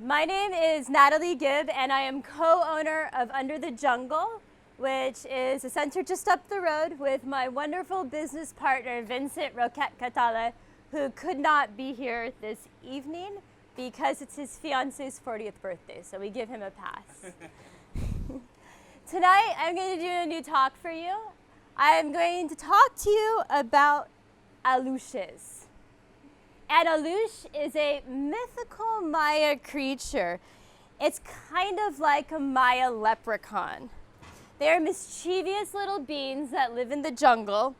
My name is Natalie Gibb, and I am co-owner of Under the Jungle, which is a center just up the road with my wonderful business partner, Vincent Roquette Catala, who could not be here this evening because it's his fiance's 40th birthday, so we give him a pass. Tonight, I'm going to do a new talk for you. I'm going to talk to you about aluxes. An alux is a mythical Maya creature. It's kind of like a Maya leprechaun. They're mischievous little beings that live in the jungle,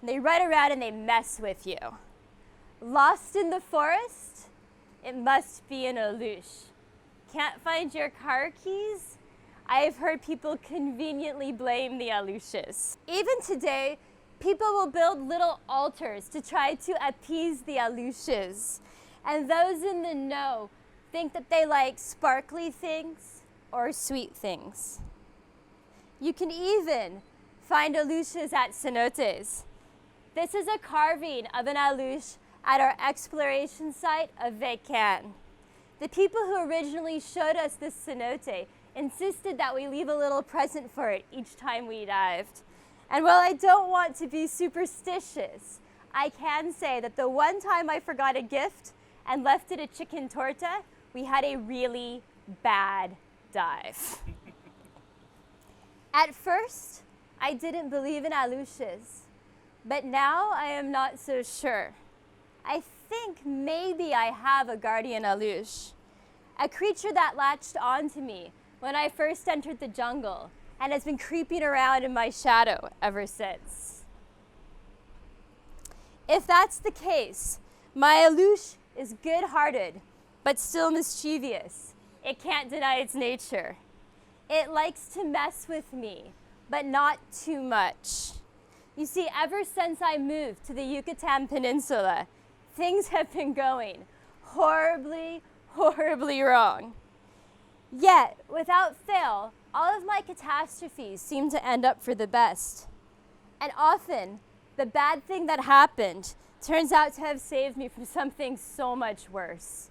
and they run around and they mess with you. Lost in the forest? It must be an alux. Can't find your car keys? I've heard people conveniently blame the aluxes. Even today, people will build little altars to try to appease the aluxes. And those in the know think that they like sparkly things or sweet things. You can even find aluxes at cenotes. This is a carving of an alux at our exploration site of Vecan. The people who originally showed us this cenote insisted that we leave a little present for it each time we dived. And while I don't want to be superstitious, I can say that the one time I forgot a gift and left it a chicken torta, we had a really bad dive. At first, I didn't believe in aluxes, but now I am not so sure. I think maybe I have a guardian alux, a creature that latched onto me when I first entered the jungle and has been creeping around in my shadow ever since. If that's the case, my alux is good-hearted, but still mischievous. It can't deny its nature. It likes to mess with me, but not too much. You see, ever since I moved to the Yucatan Peninsula, things have been going horribly, horribly wrong. Yet, without fail, all of my catastrophes seem to end up for the best. And often, the bad thing that happened turns out to have saved me from something so much worse.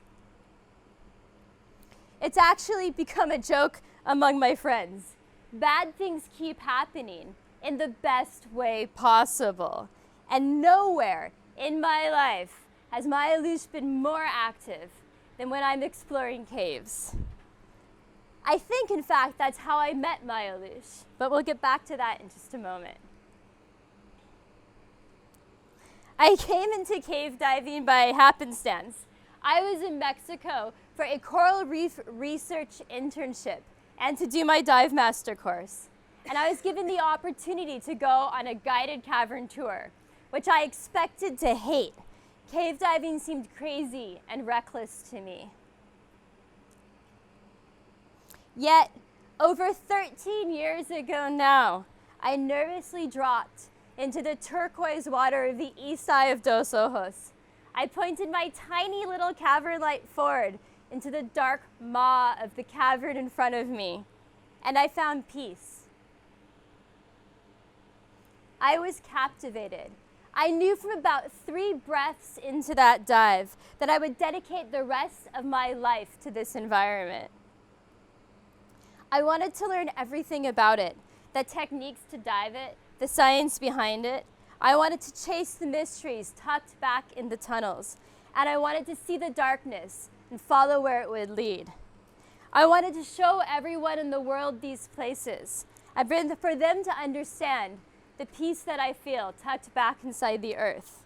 It's actually become a joke among my friends. Bad things keep happening in the best way possible. And nowhere in my life has my alux been more active than when I'm exploring caves. I think, in fact, that's how I met my alux, but we'll get back to that in just a moment. I came into cave diving by happenstance. I was in Mexico for a coral reef research internship and to do my dive master course. And I was given the opportunity to go on a guided cavern tour, which I expected to hate. Cave diving seemed crazy and reckless to me. Yet, over 13 years ago now, I nervously dropped into the turquoise water of the east eye of Dos Ojos. I pointed my tiny little cavern light forward into the dark maw of the cavern in front of me, and I found peace. I was captivated. I knew from about 3 breaths into that dive that I would dedicate the rest of my life to this environment. I wanted to learn everything about it, the techniques to dive it, the science behind it. I wanted to chase the mysteries tucked back in the tunnels, and I wanted to see the darkness and follow where it would lead. I wanted to show everyone in the world these places, and for them to understand the peace that I feel tucked back inside the earth.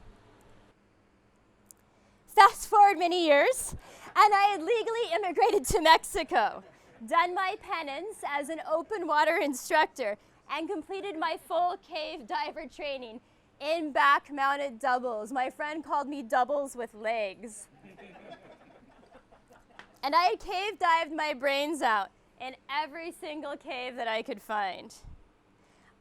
Fast forward many years, and I had legally immigrated to Mexico, done my penance as an open water instructor, and completed my full cave diver training in back-mounted doubles. My friend called me doubles with legs. And I cave dived my brains out in every single cave that I could find.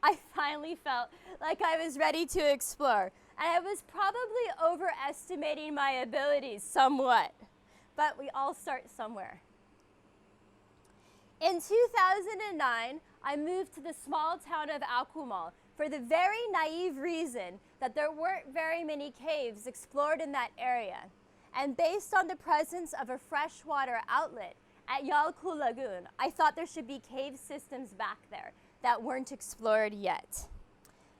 I finally felt like I was ready to explore, and I was probably overestimating my abilities somewhat, but we all start somewhere. In 2009, I moved to the small town of Alux for the very naive reason that there weren't very many caves explored in that area. And based on the presence of a freshwater outlet at Yalku Lagoon, I thought there should be cave systems back there that weren't explored yet.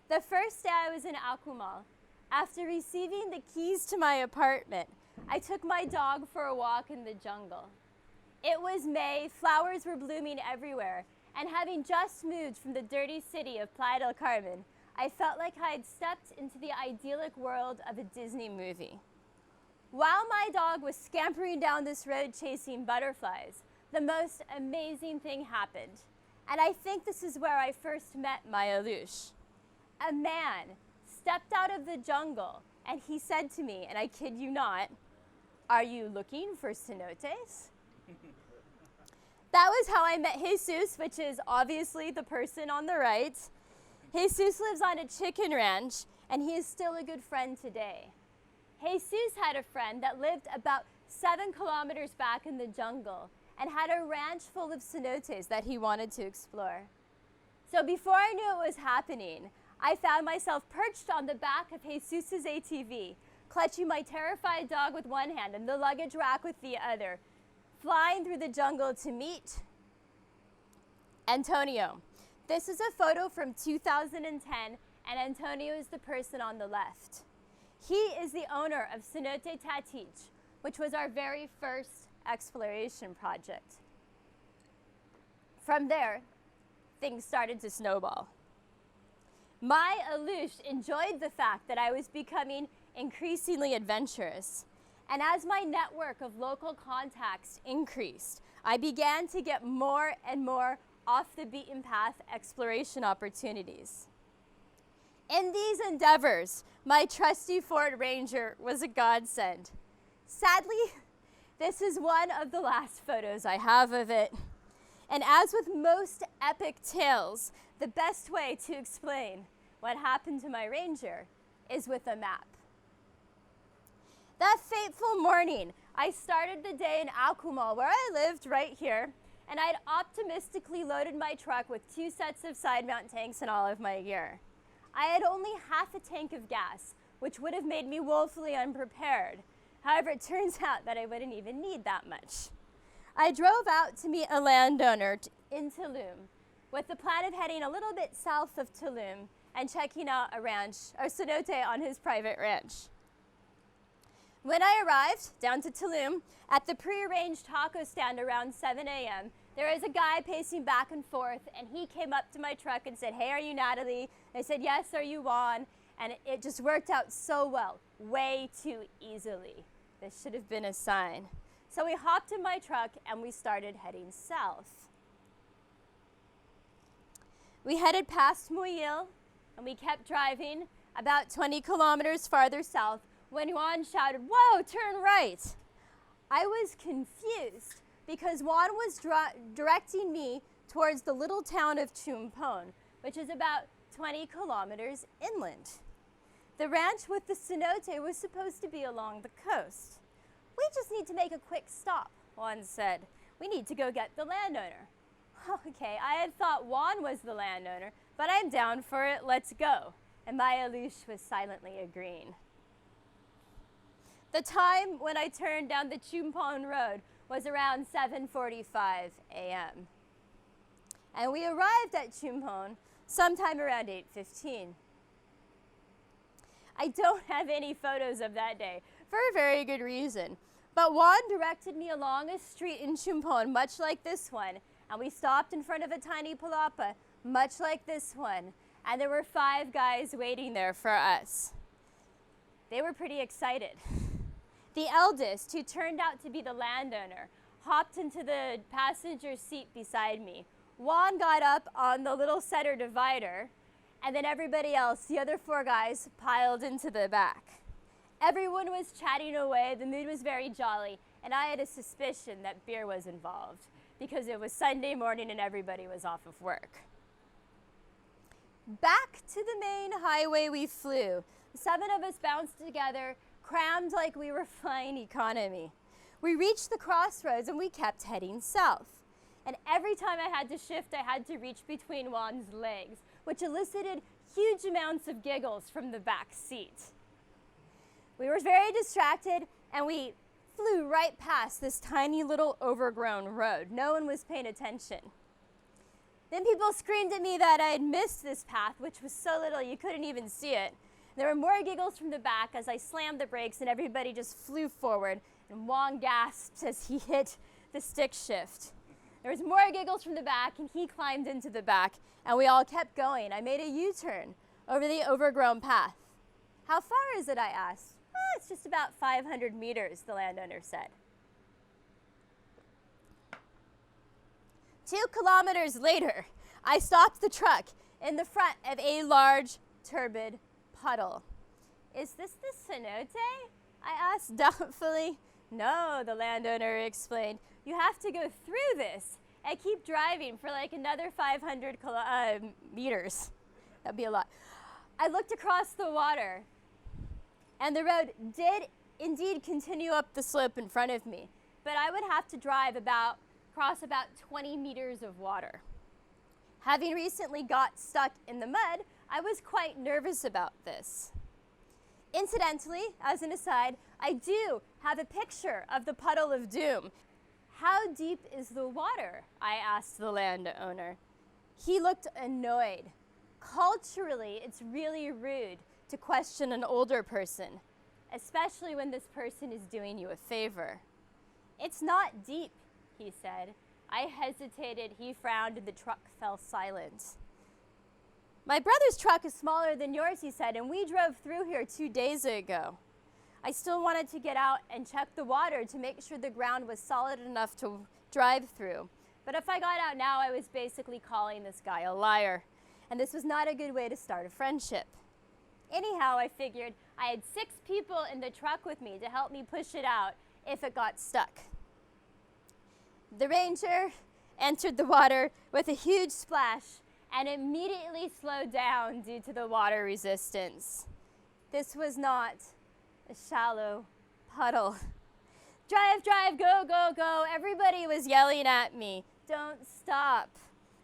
The first day I was in Akumal, after receiving the keys to my apartment, I took my dog for a walk in the jungle. It was May, flowers were blooming everywhere, and having just moved from the dirty city of Playa del Carmen, I felt like I had stepped into the idyllic world of a Disney movie. While my dog was scampering down this road chasing butterflies, the most amazing thing happened. And I think this is where I first met my Alux. A man stepped out of the jungle and he said to me, and I kid you not, "Are you looking for cenotes?" That was how I met Jesus, which is obviously the person on the right. Jesus lives on a chicken ranch, and he is still a good friend today. Jesus had a friend that lived about 7 kilometers back in the jungle and had a ranch full of cenotes that he wanted to explore. So before I knew it was happening, I found myself perched on the back of Jesus's ATV, clutching my terrified dog with one hand and the luggage rack with the other, flying through the jungle to meet Antonio. This is a photo from 2010, and Antonio is the person on the left. He is the owner of Cenote Tatich, which was our very first exploration project. From there, things started to snowball. My Alux enjoyed the fact that I was becoming increasingly adventurous. And as my network of local contacts increased, I began to get more and more off the beaten path exploration opportunities. In these endeavors, my trusty Ford Ranger was a godsend. Sadly, this is one of the last photos I have of it. And as with most epic tales, the best way to explain what happened to my Ranger is with a map. That fateful morning, I started the day in Akumal, where I lived right here, and I'd optimistically loaded my truck with 2 sets of side mount tanks and all of my gear. I had only half a tank of gas, which would have made me woefully unprepared. However, it turns out that I wouldn't even need that much. I drove out to meet a landowner in Tulum with the plan of heading a little bit south of Tulum and checking out a ranch, or cenote, on his private ranch. When I arrived down to Tulum at the prearranged taco stand around 7 a.m., there was a guy pacing back and forth, and he came up to my truck and said, "Hey, are you Natalie?" I said, "Yes, are you Juan?" And it just worked out so well, way too easily. This should have been a sign. So we hopped in my truck and we started heading south. We headed past Muyil and we kept driving about 20 kilometers farther south when Juan shouted, "Whoa, turn right!" I was confused because Juan was directing me towards the little town of Chumpon, which is about 20 kilometers inland. The ranch with the cenote was supposed to be along the coast. "We just need to make a quick stop," Juan said. "We need to go get the landowner." Okay, I had thought Juan was the landowner, but I'm down for it, let's go. And my Alux was silently agreeing. The time when I turned down the Chumpon road was around 7:45 a.m. And we arrived at Chumpon sometime around 8:15. I don't have any photos of that day for a very good reason. But Juan directed me along a street in Chumpon, much like this one, and we stopped in front of a tiny palapa, much like this one, and there were 5 guys waiting there for us. They were pretty excited. The eldest, who turned out to be the landowner, hopped into the passenger seat beside me. Juan got up on the little center divider, and then everybody else, the other 4 guys, piled into the back. Everyone was chatting away, the mood was very jolly, and I had a suspicion that beer was involved because it was Sunday morning and everybody was off of work. Back to the main highway we flew. 7 of us bounced together, crammed like we were flying economy. We reached the crossroads and we kept heading south. And every time I had to shift, I had to reach between Juan's legs, which elicited huge amounts of giggles from the back seat. We were very distracted and we flew right past this tiny little overgrown road. No one was paying attention. Then people screamed at me that I had missed this path, which was so little you couldn't even see it. There were more giggles from the back as I slammed the brakes and everybody just flew forward, and Wong gasped as he hit the stick shift. There was more giggles from the back, and he climbed into the back, and we all kept going. I made a U-turn over the overgrown path. How far is it, I asked. It's just about 500 meters, the landowner said. 2 kilometers later, I stopped the truck in the front of a large, turbid puddle. Is this the cenote? I asked doubtfully. No, the landowner explained. You have to go through this and keep driving for like another 500 meters. That'd be a lot. I looked across the water, and the road did indeed continue up the slope in front of me, but I would have to cross about 20 meters of water. Having recently got stuck in the mud, I was quite nervous about this. Incidentally, as an aside, I do have a picture of the puddle of doom. How deep is the water? I asked the landowner. He looked annoyed. Culturally, it's really rude to question an older person, especially when this person is doing you a favor. It's not deep, he said. I hesitated, he frowned, and the truck fell silent. My brother's truck is smaller than yours, he said, and we drove through here 2 days ago. I still wanted to get out and check the water to make sure the ground was solid enough to drive through. But if I got out now, I was basically calling this guy a liar. And this was not a good way to start a friendship. Anyhow, I figured I had 6 people in the truck with me to help me push it out if it got stuck. The ranger entered the water with a huge splash and immediately slowed down due to the water resistance. This was not a shallow puddle. Drive, drive, go, go, go. Everybody was yelling at me. Don't stop.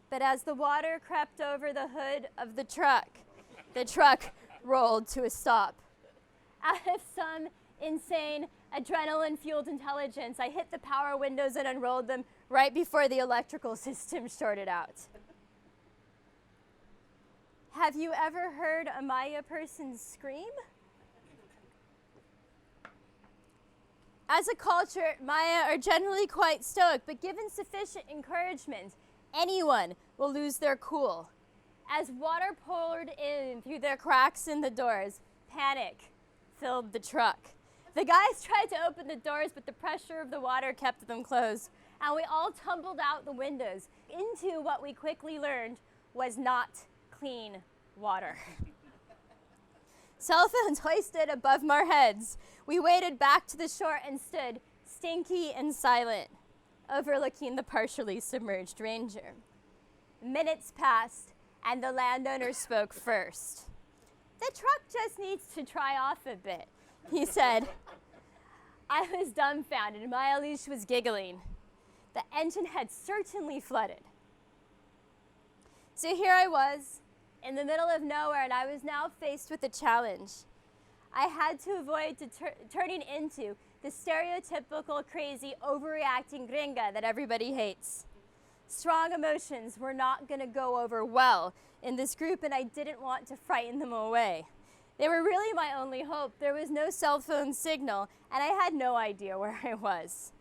But as the water crept over the hood of the truck rolled to a stop. Out of some insane adrenaline-fueled intelligence, I hit the power windows and unrolled them right before the electrical system shorted out. Have you ever heard a Maya person scream? As a culture, Maya are generally quite stoic, but given sufficient encouragement, anyone will lose their cool. As water poured in through the cracks in the doors, panic filled the truck. The guys tried to open the doors, but the pressure of the water kept them closed, and we all tumbled out the windows into what we quickly learned was not clean water. Cell phones hoisted above our heads. We waded back to the shore and stood, stinky and silent, overlooking the partially submerged ranger. Minutes passed, and the landowner spoke first. The truck just needs to dry off a bit, he said. I was dumbfounded. My Alux was giggling. The engine had certainly flooded. So here I was, in the middle of nowhere, and I was now faced with a challenge. I had to avoid turning into the stereotypical crazy overreacting gringa that everybody hates. Strong emotions were not going to go over well in this group, and I didn't want to frighten them away. They were really my only hope. There was no cell phone signal, and I had no idea where I was.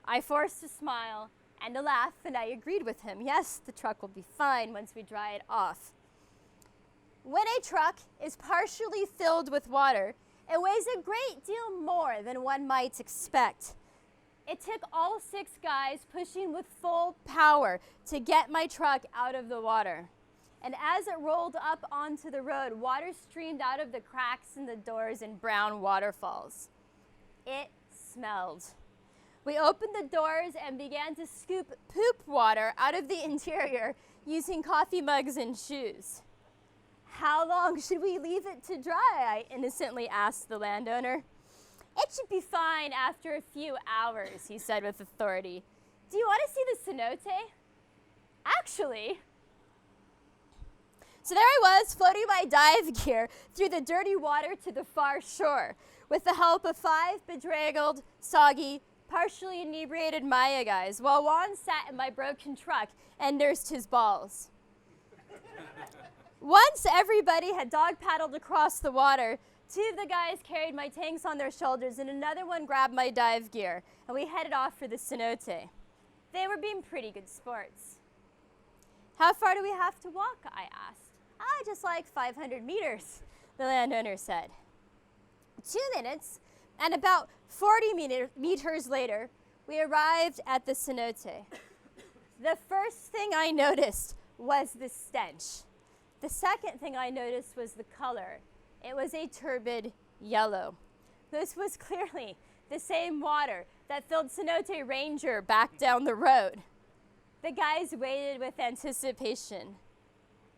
I forced a smile and a laugh, and I agreed with him. Yes, the truck will be fine once we dry it off. When a truck is partially filled with water, it weighs a great deal more than one might expect. It took all 6 guys pushing with full power to get my truck out of the water. And as it rolled up onto the road, water streamed out of the cracks in the doors in brown waterfalls. It smelled. We opened the doors and began to scoop poop water out of the interior using coffee mugs and shoes. How long should we leave it to dry? I innocently asked the landowner. It should be fine after a few hours, he said with authority. Do you want to see the cenote? Actually. So there I was, floating my dive gear through the dirty water to the far shore, with the help of 5 bedraggled, soggy, partially inebriated Maya guys, while Juan sat in my broken truck and nursed his balls. Once everybody had dog paddled across the water, 2 of the guys carried my tanks on their shoulders and another one grabbed my dive gear, and we headed off for the cenote. They were being pretty good sports. How far do we have to walk? I asked. Just like 500 meters, the landowner said. 2 minutes, and about 40 meters later, we arrived at the cenote. The first thing I noticed was the stench. The second thing I noticed was the color. It was a turbid yellow. This was clearly the same water that filled Cenote Ranger back down the road. The guys waited with anticipation.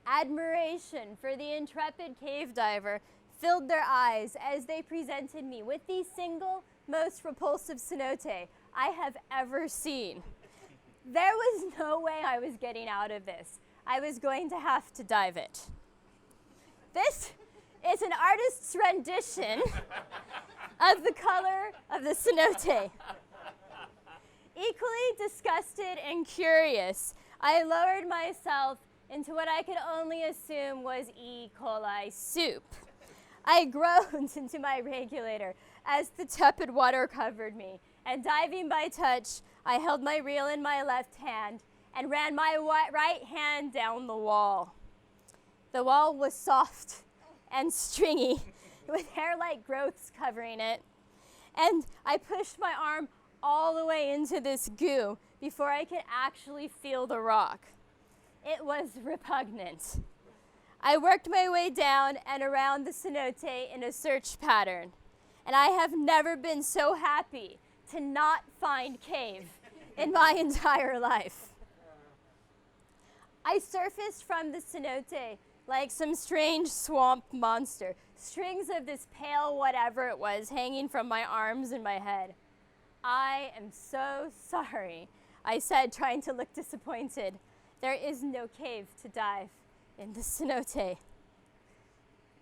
Admiration for the intrepid cave diver filled their eyes as they presented me with the single most repulsive cenote I have ever seen. There was no way I was getting out of this. I was going to have to dive it. This is an artist's rendition of the color of the cenote. Equally disgusted and curious, I lowered myself into what I could only assume was E. coli soup. I groaned into my regulator as the tepid water covered me, and diving by touch, I held my reel in my left hand and ran my right hand down the wall. The wall was soft and stringy, with hair-like growths covering it, and I pushed my arm all the way into this goo before I could actually feel the rock. It was repugnant. I worked my way down and around the cenote in a search pattern, and I have never been so happy to not find cave in my entire life. I surfaced from the cenote like some strange swamp monster, strings of this pale whatever it was hanging from my arms and my head. I am so sorry, I said, trying to look disappointed. There is no cave to dive in the cenote.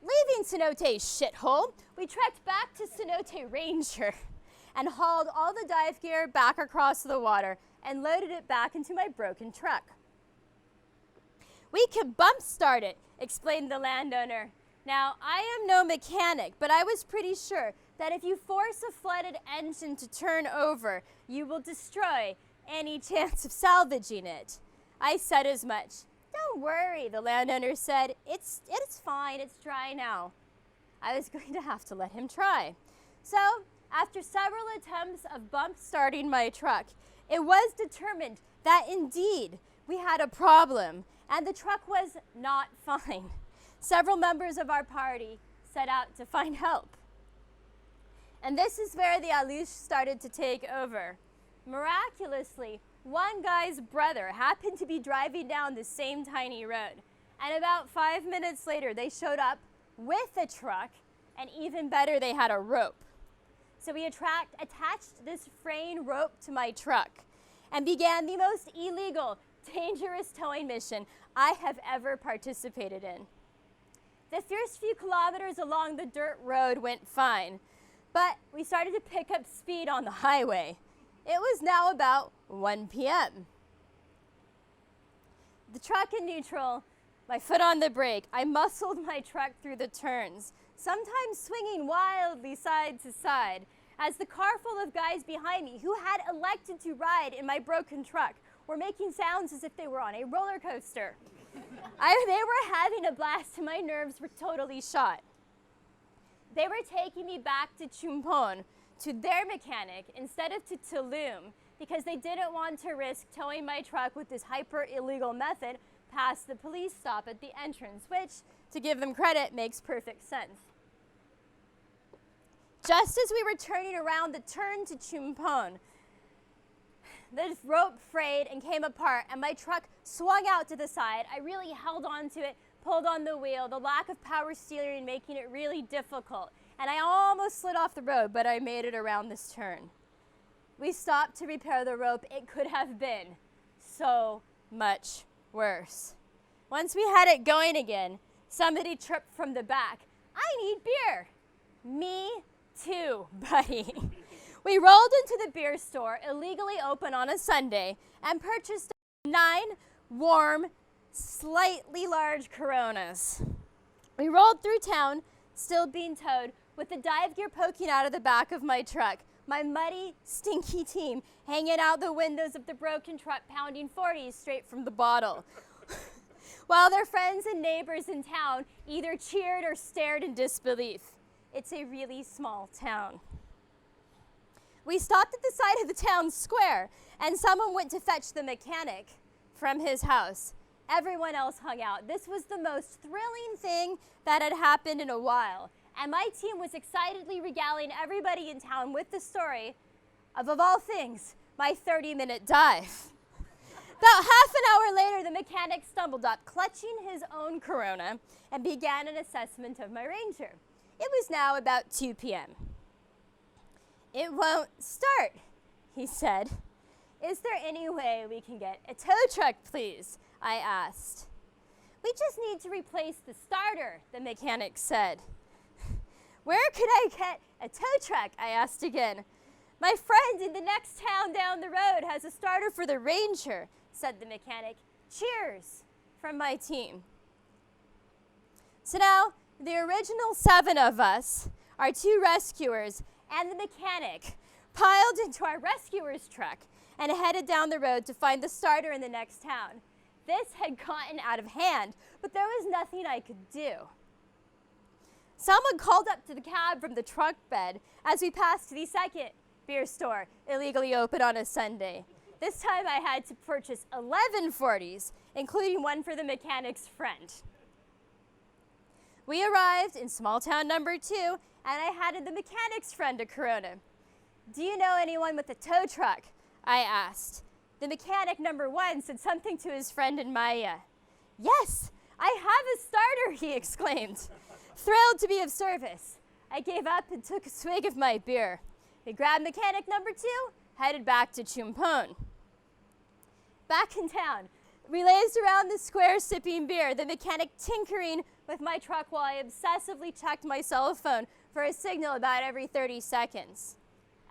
Leaving cenote shithole, we trekked back to Cenote Ranger and hauled all the dive gear back across the water and loaded it back into my broken truck. We could bump start it, explained the landowner. Now, I am no mechanic, but I was pretty sure that if you force a flooded engine to turn over, you will destroy any chance of salvaging it. I said as much. Don't worry, the landowner said. It's fine, it's dry now. I was going to have to let him try. So, after several attempts of bump starting my truck, it was determined that indeed we had a problem, and the truck was not fine. Several members of our party set out to find help. And this is where the Alux started to take over. Miraculously, one guy's brother happened to be driving down the same tiny road. And about 5 minutes later, they showed up with a truck, and even better, they had a rope. So we attached this fraying rope to my truck and began the most illegal, dangerous towing mission I have ever participated in. The first few kilometers along the dirt road went fine, but we started to pick up speed on the highway. It was now about 1 p.m. The truck in neutral, my foot on the brake, I muscled my truck through the turns, sometimes swinging wildly side to side, as the car full of guys behind me who had elected to ride in my broken truck were making sounds as if they were on a roller coaster. They were having a blast and my nerves were totally shot. They were taking me back to Chumpon, to their mechanic, instead of to Tulum, because they didn't want to risk towing my truck with this hyper-illegal method past the police stop at the entrance, which, to give them credit, makes perfect sense. Just as we were turning around the turn to Chumpon, the rope frayed and came apart, and my truck swung out to the side. I really held on to it, pulled on the wheel, the lack of power steering making it really difficult. And I almost slid off the road, but I made it around this turn. We stopped to repair the rope. It could have been so much worse. Once we had it going again, somebody tripped from the back. I need beer. Me too, buddy. We rolled into the beer store, illegally open on a Sunday, and purchased 9 warm, slightly large Coronas. We rolled through town, still being towed, with the dive gear poking out of the back of my truck, my muddy, stinky team hanging out the windows of the broken truck, pounding 40s straight from the bottle. While their friends and neighbors in town either cheered or stared in disbelief. It's a really small town. We stopped at the side of the town square, and someone went to fetch the mechanic from his house. Everyone else hung out. This was the most thrilling thing that had happened in a while, and my team was excitedly regaling everybody in town with the story of all things, my 30-minute dive. About half an hour later, the mechanic stumbled up, clutching his own Corona, and began an assessment of my Ranger. It was now about 2 p.m. "It won't start," he said. "Is there any way we can get a tow truck, please?" I asked. "We just need to replace the starter," the mechanic said. "Where could I get a tow truck?" I asked again. "My friend in the next town down the road has a starter for the Ranger," said the mechanic. Cheers from my team. So now, the original 7 of us, our 2 rescuers, and the mechanic piled into our rescuer's truck and headed down the road to find the starter in the next town. This had gotten out of hand, but there was nothing I could do. Someone called up to the cab from the trunk bed as we passed the second beer store, illegally open on a Sunday. This time I had to purchase 11 40s, including one for the mechanic's friend. We arrived in small town number 2, and I handed the mechanic's friend a Corona. "Do you know anyone with a tow truck?" I asked. The mechanic number 1 said something to his friend in Maya. "Yes, I have a starter," he exclaimed, thrilled to be of service. I gave up and took a swig of my beer. We grabbed mechanic number 2, headed back to Chumpon. Back in town, we lazed around the square sipping beer, the mechanic tinkering with my truck while I obsessively checked my cell phone for a signal about every 30 seconds.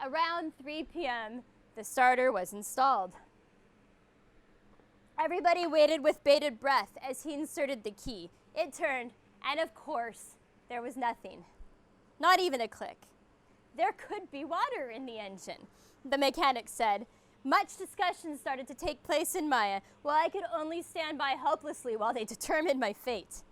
Around 3 p.m., the starter was installed. Everybody waited with bated breath as he inserted the key. It turned, and of course, there was nothing. Not even a click. "There could be water in the engine," the mechanic said. Much discussion started to take place in Maya, while I could only stand by helplessly while they determined my fate.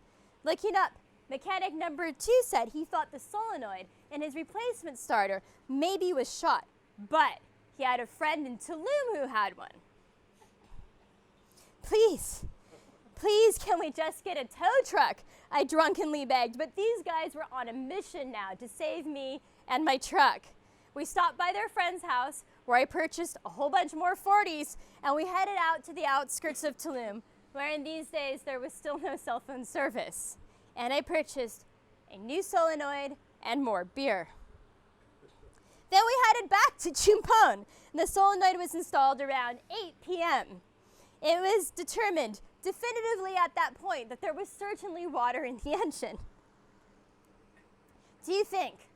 Looking up, mechanic number 2 said he thought the solenoid in his replacement starter maybe was shot, but he had a friend in Tulum who had one. Please, can we just get a tow truck?" I drunkenly begged, but these guys were on a mission now to save me and my truck. We stopped by their friend's house, where I purchased a whole bunch more 40s, and we headed out to the outskirts of Tulum, where in these days there was still no cell phone service. And I purchased a new solenoid and more beer. Then we headed back to Chumpon, and the solenoid was installed around 8 p.m. It was determined definitively at that point that there was certainly water in the engine. "Do you think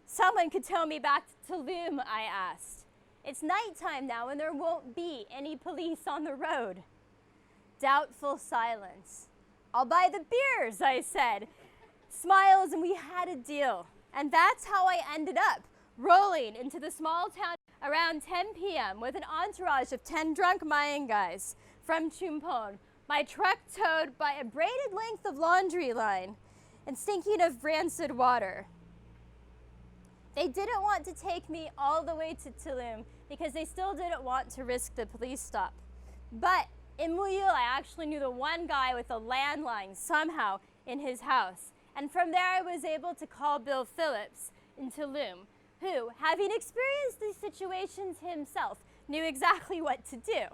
someone could tow me back to Tulum?" I asked. "It's nighttime now and there won't be any police on the road." Doubtful silence. "I'll buy the beers," I said. Smiles, and we had a deal. And that's how I ended up rolling into the small town around 10 p.m. with an entourage of 10 drunk Mayan guys from Chumpon, my truck towed by a braided length of laundry line and stinking of rancid water. They didn't want to take me all the way to Tulum because they still didn't want to risk the police stop. But in Muyul, I actually knew the one guy with a landline somehow in his house. And from there, I was able to call Bill Phillips in Tulum, who, having experienced these situations himself, knew exactly what to do.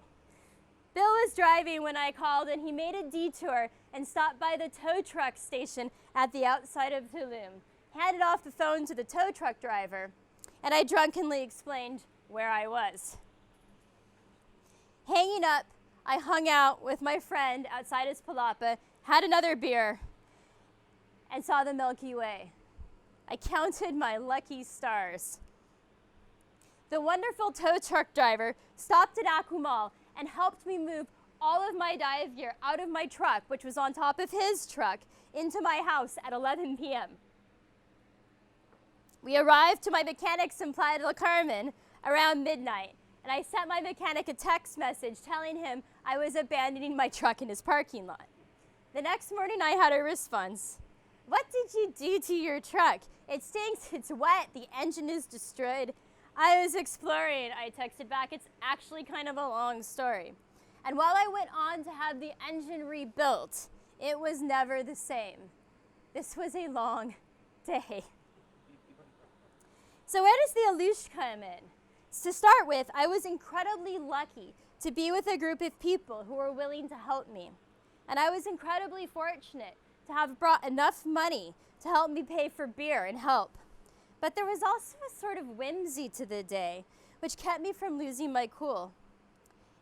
Bill was driving when I called, and he made a detour and stopped by the tow truck station at the outside of Tulum, handed off the phone to the tow truck driver, and I drunkenly explained where I was. Hanging up, I hung out with my friend outside his palapa had another beer, and saw the Milky Way. I counted my lucky stars. The wonderful tow truck driver stopped at Akumal and helped me move all of my dive gear out of my truck, which was on top of his truck, into my house at 11 p.m. We arrived to my mechanic's in Playa del Carmen around midnight, and I sent my mechanic a text message telling him I was abandoning my truck in his parking lot. The next morning I had a response. "What did you do to your truck? It stinks, it's wet, the engine is destroyed." I was exploring, I texted back. It's actually kind of a long story. And while I went on to have the engine rebuilt, it was never the same. This was a long day. So where does the Alux come in? To start with, I was incredibly lucky to be with a group of people who were willing to help me. And I was incredibly fortunate to have brought enough money to help me pay for beer and help. But there was also a sort of whimsy to the day, which kept me from losing my cool.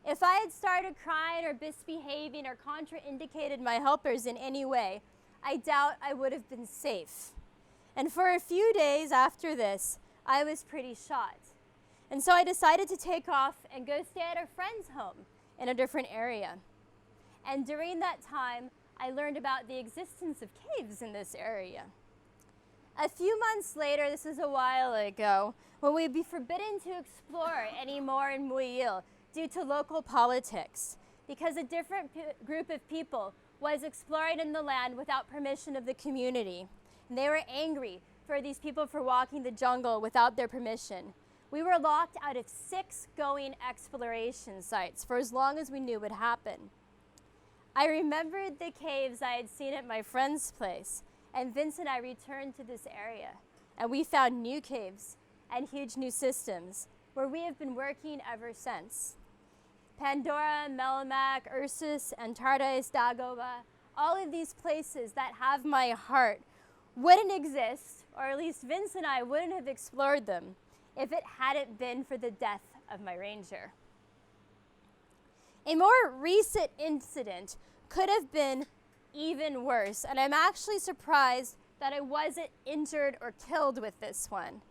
If I had started crying or misbehaving or contraindicated my helpers in any way, I doubt I would have been safe. And for a few days after this, I was pretty shot. And so I decided to take off and go stay at a friend's home in a different area. And during that time, I learned about the existence of caves in this area. A few months later, this is a while ago, when we'd be forbidden to explore anymore in Muyil due to local politics, because a different group of people was exploring in the land without permission of the community. And they were angry for these people for walking the jungle without their permission. We were locked out of 6 going exploration sites for as long as we knew would happen. I remembered the caves I had seen at my friend's place, and Vince and I returned to this area, and we found new caves and huge new systems where we have been working ever since. Pandora, Melmac, Ursus, Antarctica, Dagoba, all of these places that have my heart wouldn't exist, or at least Vince and I wouldn't have explored them if it hadn't been for the death of my ranger. A more recent incident could have been even worse, and I'm actually surprised that I wasn't injured or killed with this one.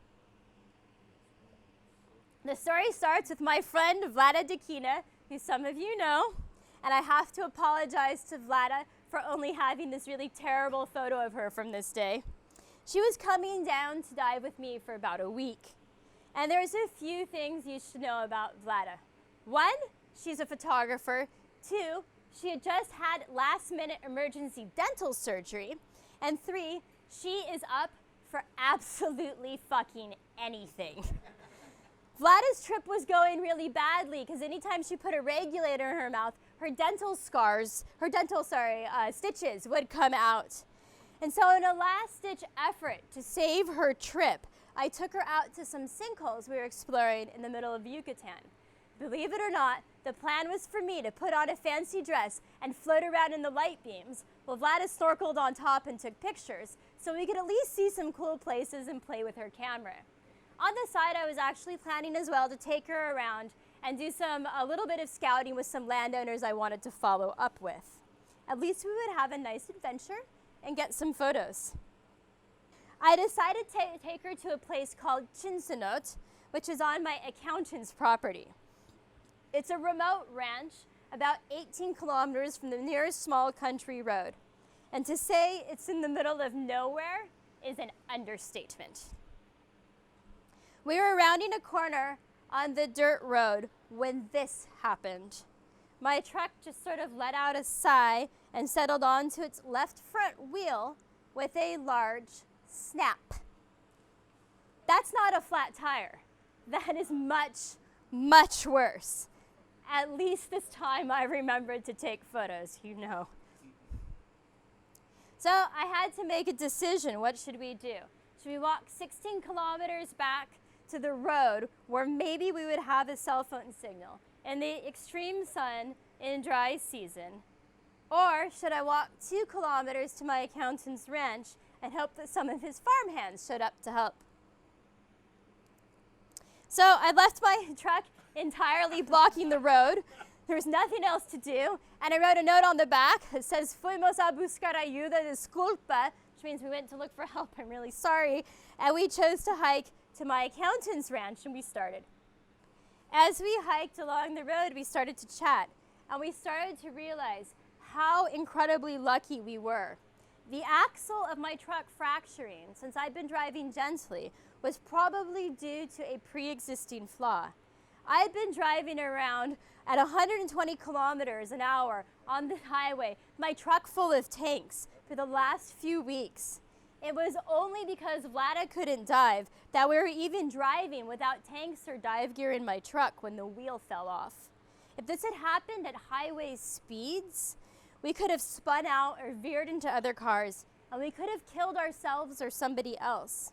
The story starts with my friend Vlada Dekina, who some of you know, and I have to apologize to Vlada for only having this really terrible photo of her from this day. She was coming down to dive with me for about a week, and there's a few things you should know about Vlada. 1, she's a photographer. 2, she had just had last-minute emergency dental surgery. And 3, she is up for absolutely fucking anything. Vlada's trip was going really badly because anytime she put a regulator in her mouth, her stitches would come out. And so in a last-ditch effort to save her trip, I took her out to some sinkholes we were exploring in the middle of Yucatan. Believe it or not, the plan was for me to put on a fancy dress and float around in the light beams, while Vlada snorkeled on top and took pictures, so we could at least see some cool places and play with her camera. On the side, I was actually planning as well to take her around and do a little bit of scouting with some landowners I wanted to follow up with. At least we would have a nice adventure and get some photos. I decided to take her to a place called Chinsanot, which is on my accountant's property. It's a remote ranch about 18 kilometers from the nearest small country road. And to say it's in the middle of nowhere is an understatement. We were rounding a corner on the dirt road when this happened. My truck just sort of let out a sigh and settled onto its left front wheel with a large snap. That's not a flat tire. That is much, much worse. At least this time I remembered to take photos, you know. So I had to make a decision. What should we do? Should we walk 16 kilometers back to the road where maybe we would have a cell phone signal in the extreme sun in dry season? Or should I walk 2 kilometers to my accountant's ranch and hope that some of his farmhands showed up to help? So I left my truck entirely blocking the road. There was nothing else to do, and I wrote a note on the back that says, "Fuimos a buscar ayuda, disculpa," which means we went to look for help, I'm really sorry, and we chose to hike to my accountant's ranch, and we started. As we hiked along the road, we started to chat, and we started to realize how incredibly lucky we were. The axle of my truck fracturing, since I'd been driving gently, was probably due to a pre-existing flaw. I'd been driving around at 120 kilometers an hour on the highway, my truck full of tanks, for the last few weeks. It was only because Vlada couldn't dive that we were even driving without tanks or dive gear in my truck when the wheel fell off. If this had happened at highway speeds, we could have spun out or veered into other cars, and we could have killed ourselves or somebody else.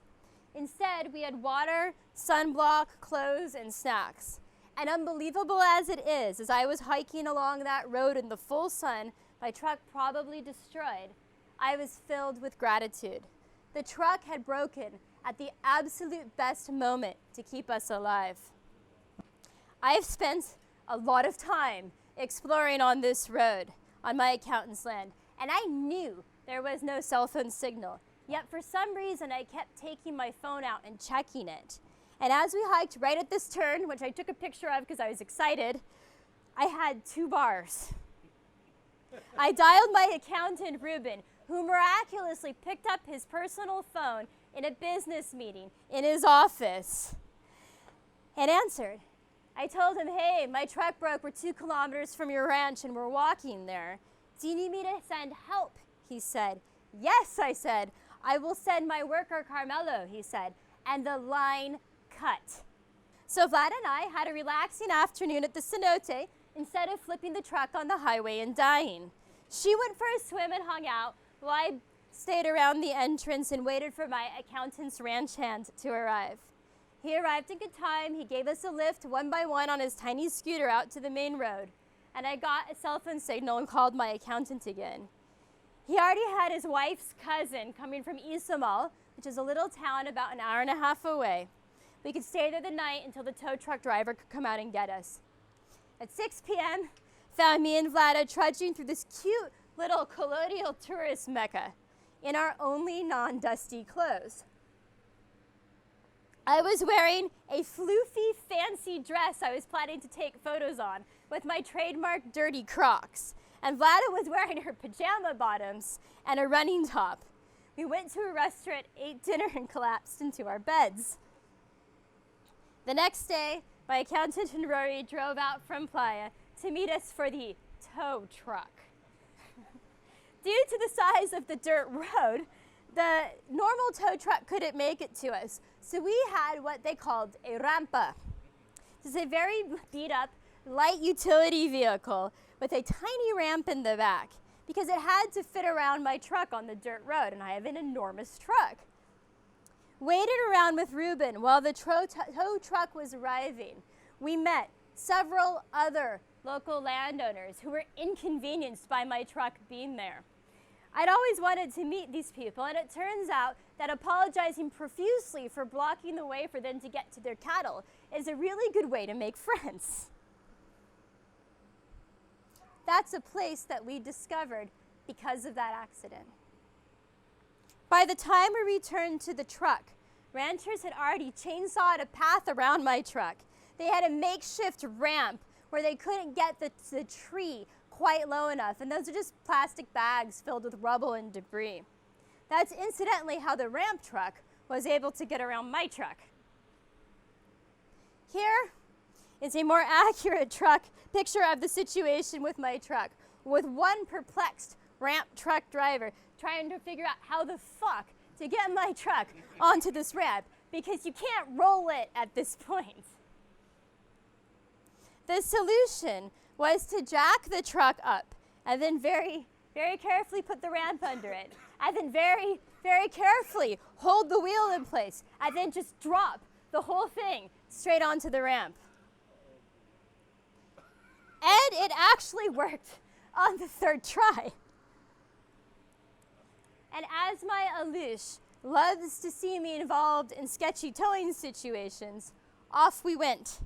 Instead, we had water, sunblock, clothes, and snacks. And unbelievable as it is, as I was hiking along that road in the full sun, my truck probably destroyed, I was filled with gratitude. The truck had broken at the absolute best moment to keep us alive. I've spent a lot of time exploring on this road, on my accountant's land, and I knew there was no cell phone signal. Yet for some reason, I kept taking my phone out and checking it. And as we hiked right at this turn, which I took a picture of because I was excited, I had 2 bars. I dialed my accountant, Ruben, who miraculously picked up his personal phone in a business meeting in his office and answered. I told him, "Hey, my truck broke. We're 2 kilometers from your ranch and we're walking there. Do you need me to send help?" He said. "Yes," I said. "I will send my worker, Carmelo," he said. And the line cut. So Vlad and I had a relaxing afternoon at the cenote instead of flipping the truck on the highway and dying. She went for a swim and hung out while I stayed around the entrance and waited for my accountant's ranch hand to arrive. He arrived in good time. He gave us a lift one by one on his tiny scooter out to the main road, and I got a cell phone signal and called my accountant again. He already had his wife's cousin coming from Izamal, which is a little town about an hour and a half away. We could stay there the night until the tow truck driver could come out and get us. At 6 p.m., found me and Vlada trudging through this cute little colonial tourist mecca in our only non-dusty clothes. I was wearing a floofy, fancy dress I was planning to take photos on with my trademark dirty Crocs, and Vlada was wearing her pajama bottoms and a running top. We went to a restaurant, ate dinner, and collapsed into our beds. The next day, my accountant and Rory drove out from Playa to meet us for the tow truck. Due to the size of the dirt road, the normal tow truck couldn't make it to us, so we had what they called a rampa. This is a very beat-up, light utility vehicle with a tiny ramp in the back because it had to fit around my truck on the dirt road, and I have an enormous truck. Waited around with Ruben while the tow truck was arriving. We met several other local landowners who were inconvenienced by my truck being there. I'd always wanted to meet these people, and it turns out that apologizing profusely for blocking the way for them to get to their cattle is a really good way to make friends. That's a place that we discovered because of that accident. By the time we returned to the truck, ranchers had already chainsawed a path around my truck. They had a makeshift ramp where they couldn't get the tree quite low enough, and those are just plastic bags filled with rubble and debris. That's incidentally how the ramp truck was able to get around my truck. Here is a more accurate picture of the situation with my truck, with one perplexed ramp truck driver trying to figure out how the fuck to get my truck onto this ramp, because you can't roll it at this point. The solution was to jack the truck up and then very, very carefully put the ramp under it, and then very, very carefully hold the wheel in place, and then just drop the whole thing straight onto the ramp. And it actually worked on the 3rd try. And as my Alux loves to see me involved in sketchy towing situations, off we went.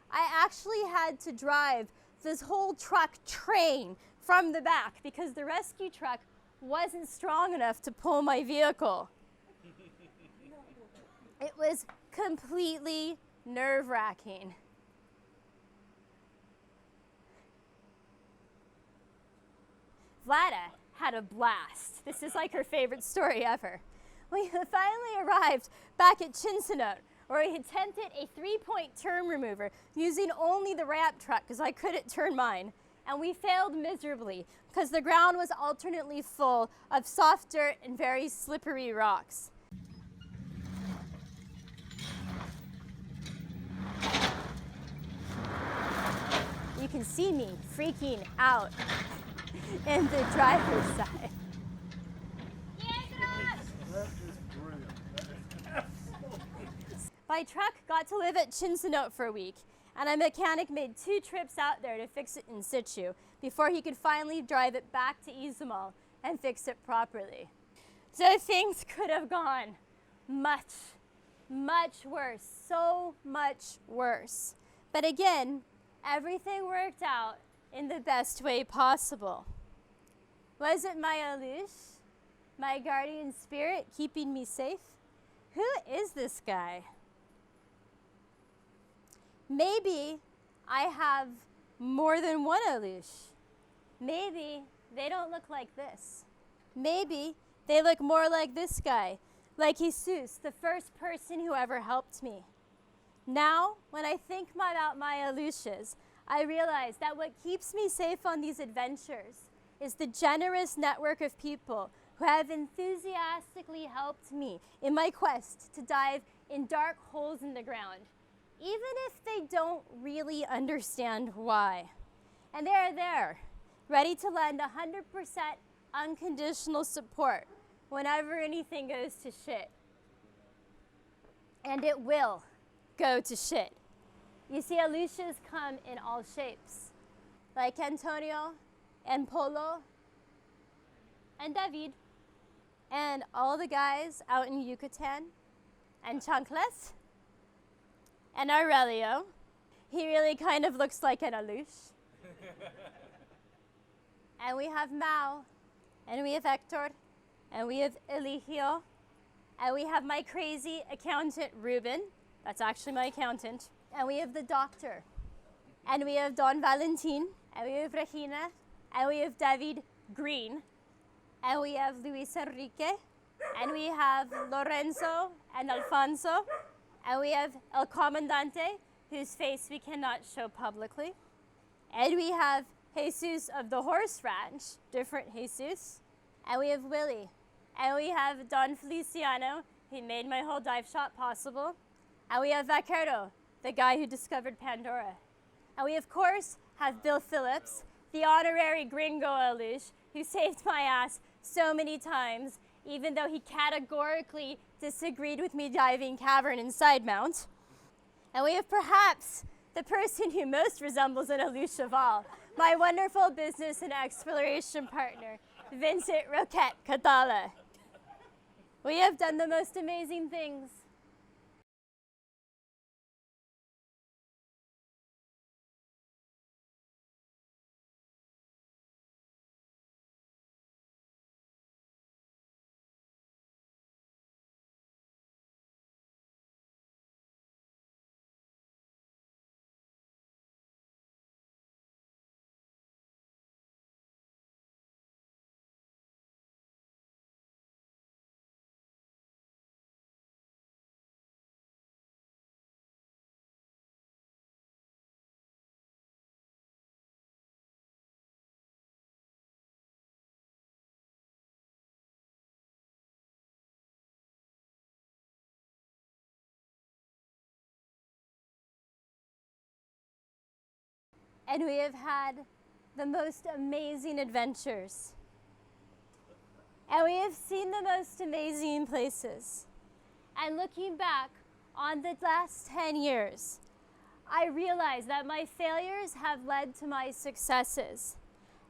I actually had to drive this whole truck train from the back because the rescue truck wasn't strong enough to pull my vehicle. It was completely nerve-wracking. Vlada had a blast. This is like her favorite story ever. We finally arrived back at Chisinau, where we attempted a 3-point turn remover using only the ramp truck because I couldn't turn mine. And we failed miserably because the ground was alternately full of soft dirt and very slippery rocks. You can see me freaking out in the driver's side. My truck got to live at Chisinau for a week, and a mechanic made 2 trips out there to fix it in situ before he could finally drive it back to Izamal and fix it properly. So things could have gone much, much worse, so much worse. But again, everything worked out in the best way possible. Was it my Alux, my guardian spirit, keeping me safe? Who is this guy? Maybe I have more than one Alux. Maybe they don't look like this. Maybe they look more like this guy, like Jesus, the first person who ever helped me. Now, when I think about my Aluxes, I realize that what keeps me safe on these adventures is the generous network of people who have enthusiastically helped me in my quest to dive in dark holes in the ground, even if they don't really understand why. And they are there, ready to lend 100% unconditional support whenever anything goes to shit. And it will go to shit. You see, Aluxes come in all shapes, like Antonio and Polo and David and all the guys out in Yucatan and Chanclas and Aurelio. He really kind of looks like an Alux. And we have Mao, and we have Hector, and we have Eligio, and we have my crazy accountant Ruben. That's actually my accountant. And we have the doctor, and we have Don Valentin, and we have Regina, and we have David Green, and we have Luis Enrique, and we have Lorenzo and Alfonso, and we have El Comandante, whose face we cannot show publicly, and we have Jesus of the Horse Ranch, different Jesus, and we have Willie, and we have Don Feliciano, he made my whole dive shot possible, and we have Vaquero, the guy who discovered Pandora. And we, of course, have Bill Phillips, the honorary gringo Alux, who saved my ass so many times, even though he categorically disagreed with me diving cavern and side mount. And we have perhaps the person who most resembles an Alux of all, my wonderful business and exploration partner, Vincent Roquette Catala. We have done the most amazing things. And we have had the most amazing adventures. And we have seen the most amazing places. And looking back on the last 10 years, I realize that my failures have led to my successes.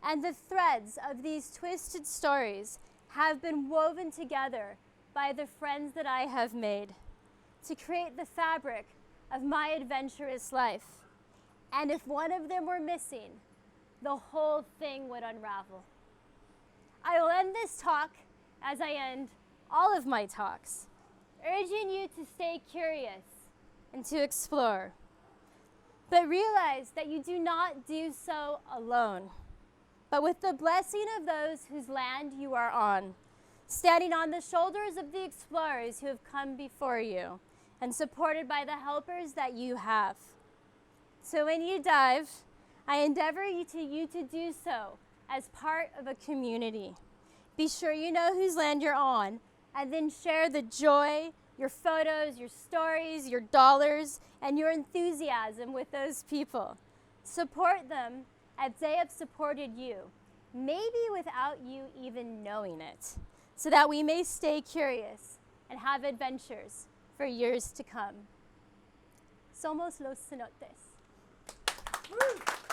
And the threads of these twisted stories have been woven together by the friends that I have made to create the fabric of my adventurous life. And if one of them were missing, the whole thing would unravel. I will end this talk as I end all of my talks, urging you to stay curious and to explore. But realize that you do not do so alone, but with the blessing of those whose land you are on, standing on the shoulders of the explorers who have come before you, and supported by the helpers that you have. So when you dive, I endeavor you to do so as part of a community. Be sure you know whose land you're on, and then share the joy, your photos, your stories, your dollars, and your enthusiasm with those people. Support them as they have supported you, maybe without you even knowing it, so that we may stay curious and have adventures for years to come. Somos los cenotes. Woo!